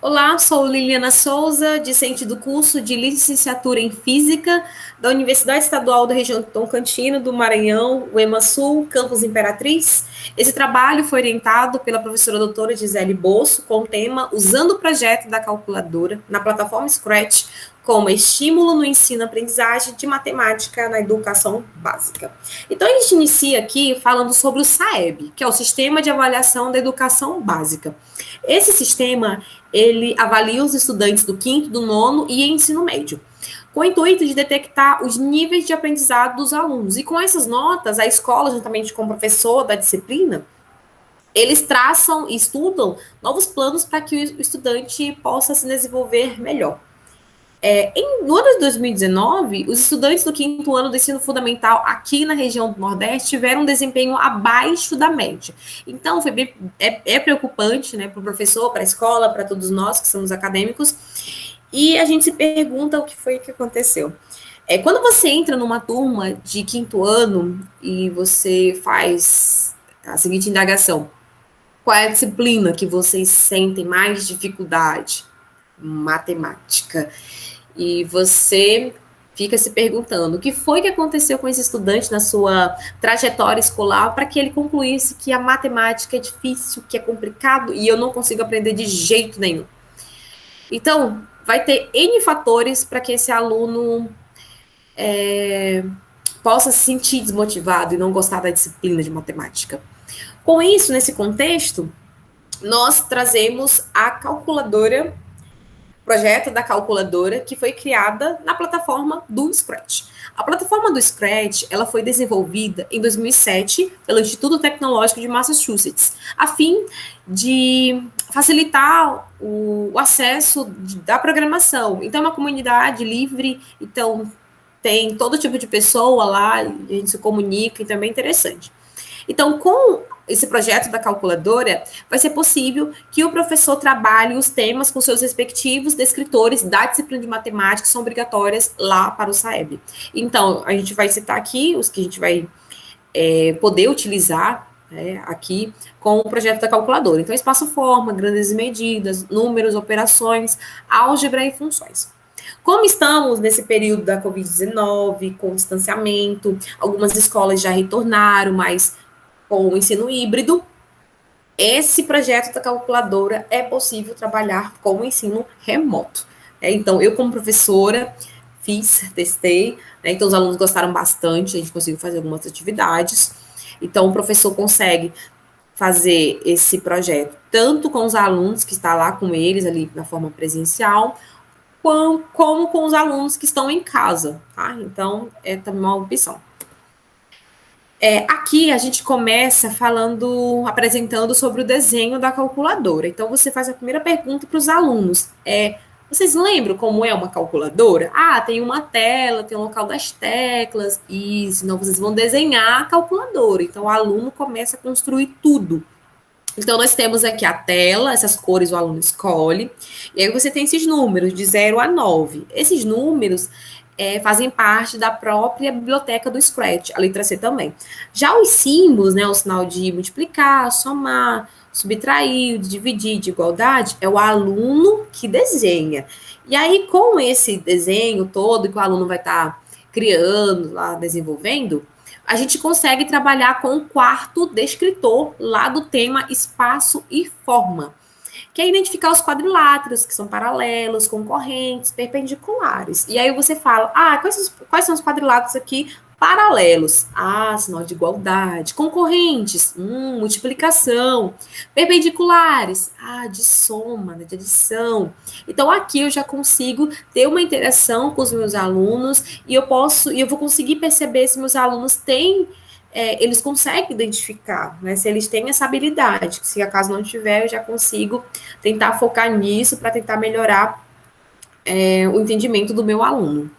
Olá, sou Liliana Souza, discente do curso de Licenciatura em Física da Universidade Estadual da Região do Tocantins, do Maranhão, o EMASul, Campus Imperatriz. Esse trabalho foi orientado pela professora doutora Gisele Bosso, com o tema Usando o Projeto da Calculadora na plataforma Scratch como estímulo no ensino-aprendizagem de matemática na educação básica. Então, a gente inicia aqui falando sobre o SAEB, que é o Sistema de Avaliação da Educação Básica. Esse sistema, ele avalia os estudantes do quinto, do nono e ensino médio, com o intuito de detectar os níveis de aprendizado dos alunos. E com essas notas, a escola, juntamente com o professor da disciplina, eles traçam e estudam novos planos para que o estudante possa se desenvolver melhor. No ano de 2019, os estudantes do quinto ano do ensino fundamental aqui na região do Nordeste tiveram um desempenho abaixo da média. Então, é preocupante, né, para o professor, para a escola, para todos nós que somos acadêmicos, e a gente se pergunta o que foi que aconteceu. Quando você entra numa turma de quinto ano e você faz a seguinte indagação: qual é a disciplina que vocês sentem mais dificuldade? Matemática. E você fica se perguntando o que foi que aconteceu com esse estudante na sua trajetória escolar para que ele concluísse que a matemática é difícil, que é complicado e eu não consigo aprender de jeito nenhum. Então, vai ter N fatores para que esse aluno possa se sentir desmotivado e não gostar da disciplina de matemática. Com isso, nesse contexto, nós trazemos a calculadora, projeto da calculadora, que foi criada na plataforma do Scratch. A plataforma do Scratch, ela foi desenvolvida em 2007 pelo Instituto Tecnológico de Massachusetts, a fim de facilitar o acesso da programação. Então, é uma comunidade livre, então tem todo tipo de pessoa lá, a gente se comunica, então é bem interessante. Então, com esse projeto da calculadora, vai ser possível que o professor trabalhe os temas com seus respectivos descritores da disciplina de matemática, que são obrigatórias lá para o SAEB. Então, a gente vai citar aqui os que a gente vai poder utilizar, né, aqui com o projeto da calculadora. Então, espaço-forma, grandes medidas, números, operações, álgebra e funções. Como estamos nesse período da Covid-19, com distanciamento, algumas escolas já retornaram, mas com o ensino híbrido, esse projeto da calculadora é possível trabalhar com o ensino remoto. Então, eu como professora testei, né, então os alunos gostaram bastante, a gente conseguiu fazer algumas atividades. Então, o professor consegue fazer esse projeto tanto com os alunos que está lá com eles ali na forma presencial, como com os alunos que estão em casa, tá? Então, é também uma opção. Aqui a gente começa apresentando sobre o desenho da calculadora. Então, você faz a primeira pergunta para os alunos. Vocês lembram como é uma calculadora? Tem uma tela, tem o local das teclas. Isso, então vocês vão desenhar a calculadora. Então, o aluno começa a construir tudo. Então, nós temos aqui a tela, essas cores o aluno escolhe. E aí você tem esses números, de 0 a 9. Esses números fazem parte da própria biblioteca do Scratch, a letra C também. Já os símbolos, né, o sinal de multiplicar, somar, subtrair, dividir, de igualdade, é o aluno que desenha. E aí, com esse desenho todo que o aluno vai estar criando, lá desenvolvendo, a gente consegue trabalhar com o quarto descritor lá do tema espaço e forma, que é identificar os quadriláteros, que são paralelos, concorrentes, perpendiculares. E aí você fala, quais são os quadriláteros aqui paralelos? Sinal de igualdade. Concorrentes, multiplicação. Perpendiculares, de soma, né, de adição. Então, aqui eu já consigo ter uma interação com os meus alunos e eu vou conseguir perceber se meus alunos têm eles conseguem identificar, né, se eles têm essa habilidade. Se acaso não tiver, eu já consigo tentar focar nisso para tentar melhorar o entendimento do meu aluno.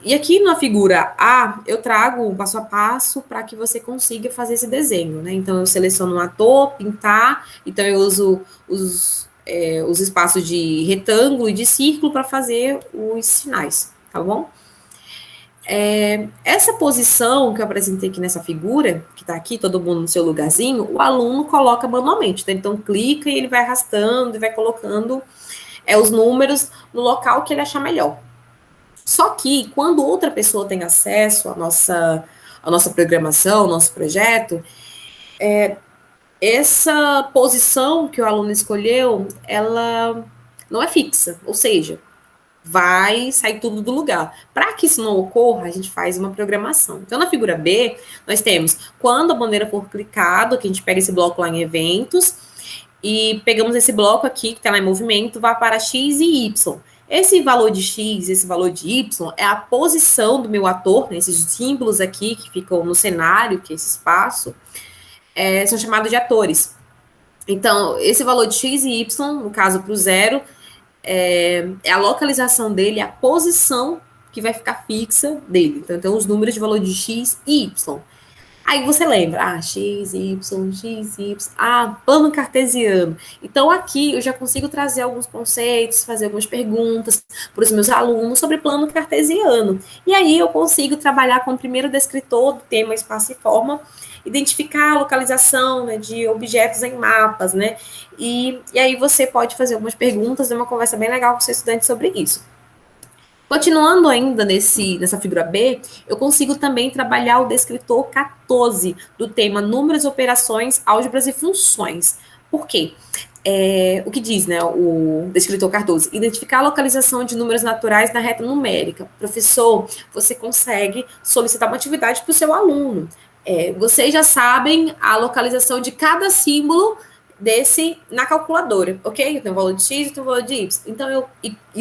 E aqui na figura A, eu trago um passo a passo para que você consiga fazer esse desenho, né? Então, eu seleciono um ator, pintar, então eu uso os espaços de retângulo e de círculo para fazer os sinais, tá bom? Essa posição que eu apresentei aqui nessa figura, que está aqui, todo mundo no seu lugarzinho, o aluno coloca manualmente. Então, clica e ele vai arrastando e vai colocando os números no local que ele achar melhor. Só que, quando outra pessoa tem acesso à nossa programação, ao nosso projeto, essa posição que o aluno escolheu, ela não é fixa. Ou seja, vai sair tudo do lugar. Para que isso não ocorra, a gente faz uma programação. Então, na figura B, nós temos quando a bandeira for clicada, que a gente pega esse bloco lá em eventos, e pegamos esse bloco aqui, que está lá em movimento, vai para X e Y. Esse valor de X, esse valor de Y, é a posição do meu ator, né, esses símbolos aqui que ficam no cenário, que é esse espaço, são chamados de atores. Então, esse valor de X e Y, no caso para o 0, é a localização dele, a posição que vai ficar fixa dele. Então, os números de valor de X e Y. Aí você lembra, X, Y, plano cartesiano. Então, aqui eu já consigo trazer alguns conceitos, fazer algumas perguntas para os meus alunos sobre plano cartesiano. E aí eu consigo trabalhar com o primeiro descritor do tema espaço e forma, identificar a localização, né, de objetos em mapas, né? E aí você pode fazer algumas perguntas, uma conversa bem legal com o seu estudante sobre isso. Continuando ainda nessa figura B, eu consigo também trabalhar o descritor 14 do tema números, operações, álgebras e funções. Por quê? O que diz, né, o descritor 14? Identificar a localização de números naturais na reta numérica. Professor, você consegue solicitar uma atividade para o seu aluno. Vocês já sabem a localização de cada símbolo na calculadora, ok? Tem um valor de X e tem um valor de Y. Então,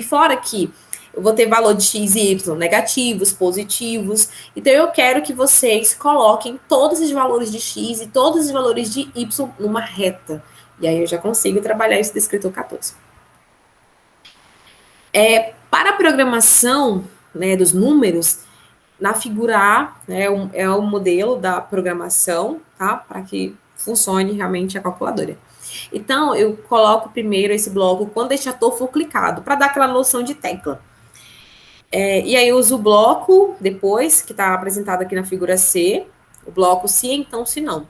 fora que eu vou ter valor de X e Y negativos, positivos. Então, eu quero que vocês coloquem todos os valores de X e todos os valores de Y numa reta. E aí, eu já consigo trabalhar esse descritor 14. Para a programação, né, dos números, na figura A, né, é o modelo da programação, tá? Para que funcione realmente a calculadora. Então, eu coloco primeiro esse bloco quando este ator for clicado, para dar aquela noção de tecla. E aí eu uso o bloco depois, que está apresentado aqui na figura C, o bloco se, então, se não.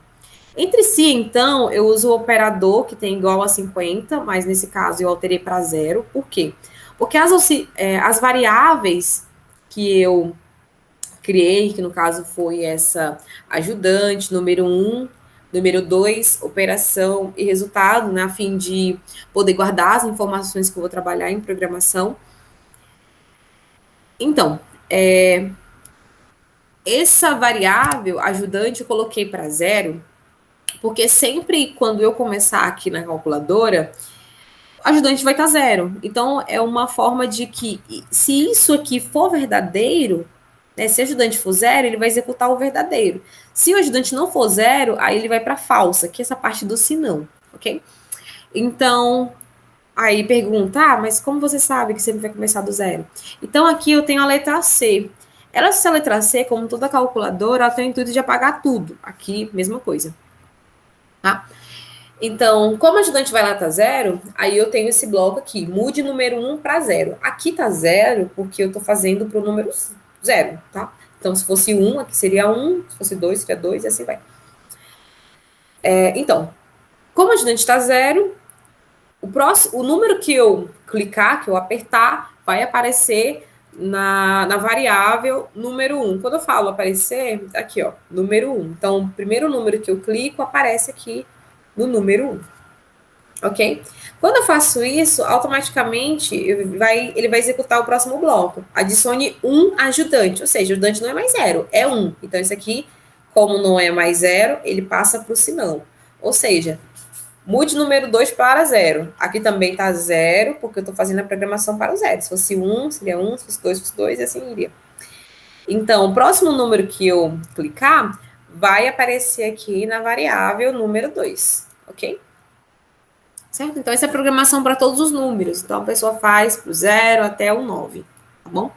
Entre se, então, eu uso o operador que tem igual a 50, mas nesse caso eu alterei para 0. Por quê? Porque as variáveis que eu criei, que no caso foi essa ajudante, número 1, número 2, operação e resultado, né, a fim de poder guardar as informações que eu vou trabalhar em programação. Então, essa variável ajudante eu coloquei para 0, porque sempre quando eu começar aqui na calculadora, o ajudante vai estar 0. Então, é uma forma de que, se isso aqui for verdadeiro, né, se o ajudante for 0, ele vai executar o verdadeiro. Se o ajudante não for 0, aí ele vai para falsa, que é essa parte do se não, ok? Então, aí pergunta, mas como você sabe que sempre vai começar do 0? Então, aqui eu tenho a letra C. Essa letra C, como toda calculadora, ela tem o intuito de apagar tudo. Aqui, mesma coisa. Tá? Então, como o ajudante vai lá tá 0, aí eu tenho esse bloco aqui, mude número 1 para 0. Aqui tá 0 porque eu tô fazendo pro número 0, tá? Então, se fosse 1, aqui seria 1, se fosse 2, seria 2, e assim vai. Então, como o ajudante tá 0, o número que eu clicar, que eu apertar, vai aparecer na variável número 1. Quando eu falo aparecer, aqui, ó, número 1. Então, o primeiro número que eu clico aparece aqui no número 1. Ok? Quando eu faço isso, automaticamente ele vai executar o próximo bloco. Adicione um ajudante, ou seja, o ajudante não é mais 0, é 1. Então, isso aqui, como não é mais 0, ele passa para o se não. Ou seja, mude número 2 para 0. Aqui também está 0, porque eu estou fazendo a programação para o 0. Se fosse 1, seria 1, se fosse 2, fosse 2, e assim iria. Então, o próximo número que eu clicar vai aparecer aqui na variável número 2, ok? Certo? Então, essa é a programação para todos os números. Então, a pessoa faz do 0 até o 9, tá bom?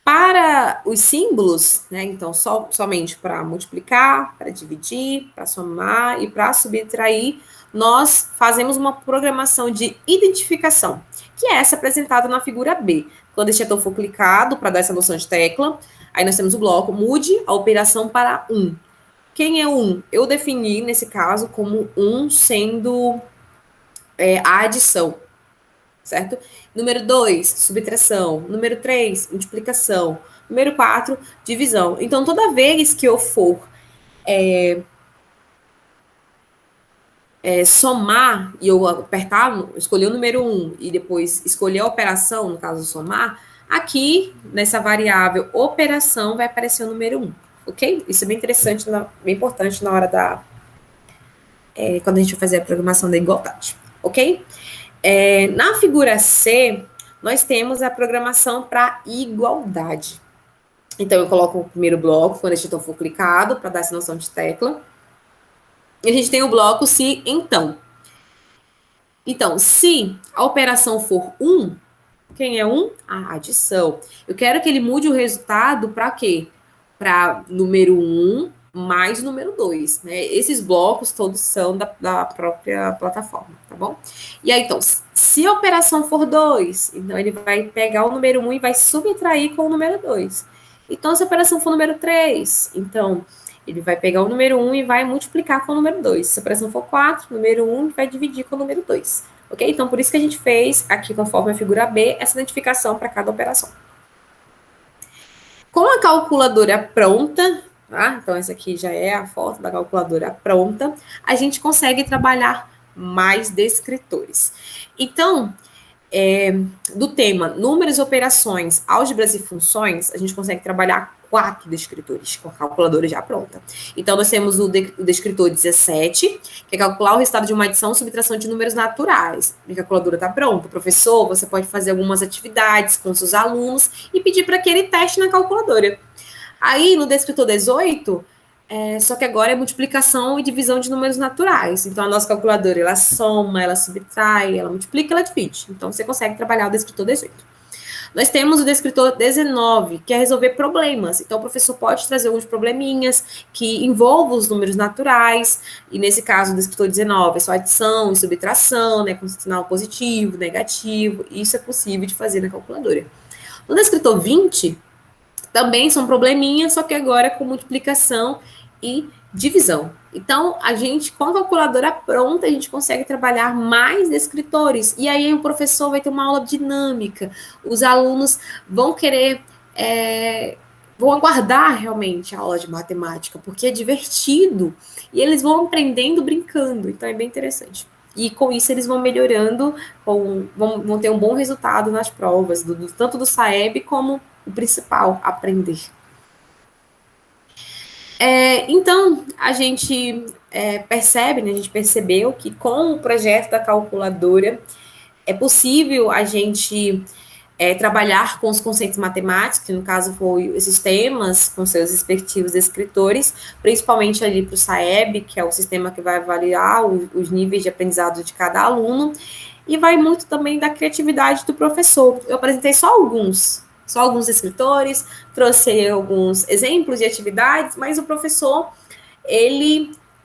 Para os símbolos, né, então somente para multiplicar, para dividir, para somar e para subtrair, nós fazemos uma programação de identificação, que é essa apresentada na figura B. Quando este setor for clicado para dar essa noção de tecla, aí nós temos o bloco mude a operação para 1. Quem é 1? Eu defini, nesse caso, como 1 sendo a adição, certo? Número 2, subtração. Número 3, multiplicação. Número 4, divisão. Então, toda vez que eu for somar e eu apertar, escolher o número 1 e depois escolher a operação, no caso somar, aqui nessa variável operação vai aparecer o número 1, ok? Isso é bem interessante, bem importante na hora da... quando a gente vai fazer a programação da igualdade, ok? Na figura C, nós temos a programação para igualdade. Então, eu coloco o primeiro bloco, quando este botão for clicado, para dar essa noção de tecla. E a gente tem o bloco se, então. Então, se a operação for 1, quem é 1? A adição. Eu quero que ele mude o resultado para quê? Para número 1 mais número 2, né? Esses blocos todos são da própria plataforma, tá bom? E aí, então, se a operação for 2, então ele vai pegar o número 1 e vai subtrair com o número 2. Então, se a operação for número 3, então ele vai pegar o número 1 e vai multiplicar com o número 2. Se a operação for 4, número 1 vai dividir com o número 2. Ok? Então, por isso que a gente fez aqui, conforme a figura B, essa identificação para cada operação. Com a calculadora pronta, tá? Então, essa aqui já é a foto da calculadora pronta, a gente consegue trabalhar mais descritores. Então, do tema números, operações, álgebras e funções, a gente consegue trabalhar 4 descritores com a calculadora já pronta. Então, nós temos o descritor 17, que é calcular o resultado de uma adição ou subtração de números naturais. A calculadora está pronta. Professor, você pode fazer algumas atividades com seus alunos e pedir para que ele teste na calculadora. Aí, no descritor 18, só que agora é multiplicação e divisão de números naturais. Então, a nossa calculadora, ela soma, ela subtrai, ela multiplica, ela divide. Então, você consegue trabalhar o descritor 18. Nós temos o descritor 19, que é resolver problemas. Então, o professor pode trazer alguns probleminhas que envolvam os números naturais, e nesse caso, o descritor 19 é só adição e subtração, né, com sinal positivo, negativo, isso é possível de fazer na calculadora. No descritor 20, também são probleminhas, só que agora com multiplicação e divisão. Então, a gente, com a calculadora pronta, a gente consegue trabalhar mais descritores. E aí o professor vai ter uma aula dinâmica. Os alunos vão querer, vão aguardar realmente a aula de matemática, porque é divertido. E eles vão aprendendo brincando. Então, é bem interessante. E com isso eles vão melhorando, vão ter um bom resultado nas provas, tanto do SAEB como o principal, aprender. Então, a gente percebe, né, a gente percebeu que com o projeto da calculadora é possível a gente trabalhar com os conceitos matemáticos, que no caso foi esses temas, com seus respectivos escritores, principalmente ali para o SAEB, que é o sistema que vai avaliar os níveis de aprendizado de cada aluno, e vai muito também da criatividade do professor. Eu apresentei só alguns escritores, trouxe alguns exemplos de atividades, mas o professor,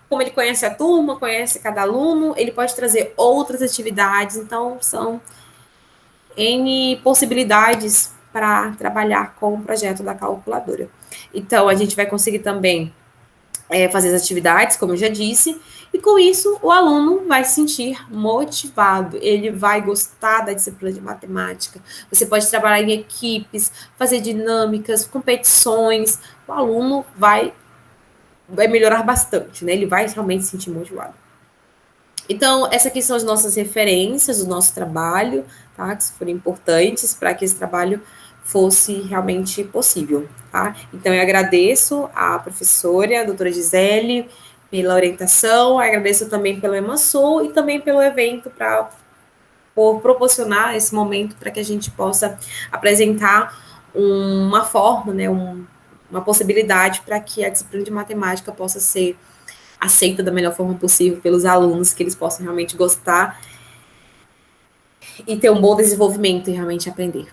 como ele conhece a turma, conhece cada aluno, ele pode trazer outras atividades, então são N possibilidades para trabalhar com o projeto da calculadora. Então, a gente vai conseguir também fazer as atividades, como eu já disse, e com isso o aluno vai se sentir motivado, ele vai gostar da disciplina de matemática. Você pode trabalhar em equipes, fazer dinâmicas, competições, o aluno vai melhorar bastante, né? Ele vai realmente se sentir motivado. Então, essas aqui são as nossas referências, o nosso trabalho, tá? Que foram importantes para que esse trabalho fosse realmente possível, tá? Então, eu agradeço à professora, a doutora Gisele, pela orientação, agradeço também pelo EMASOL e também pelo evento por proporcionar esse momento para que a gente possa apresentar uma forma, né, uma possibilidade para que a disciplina de matemática possa ser aceita da melhor forma possível pelos alunos, que eles possam realmente gostar e ter um bom desenvolvimento e realmente aprender.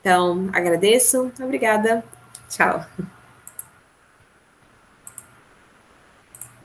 Então, agradeço. Obrigada. Tchau.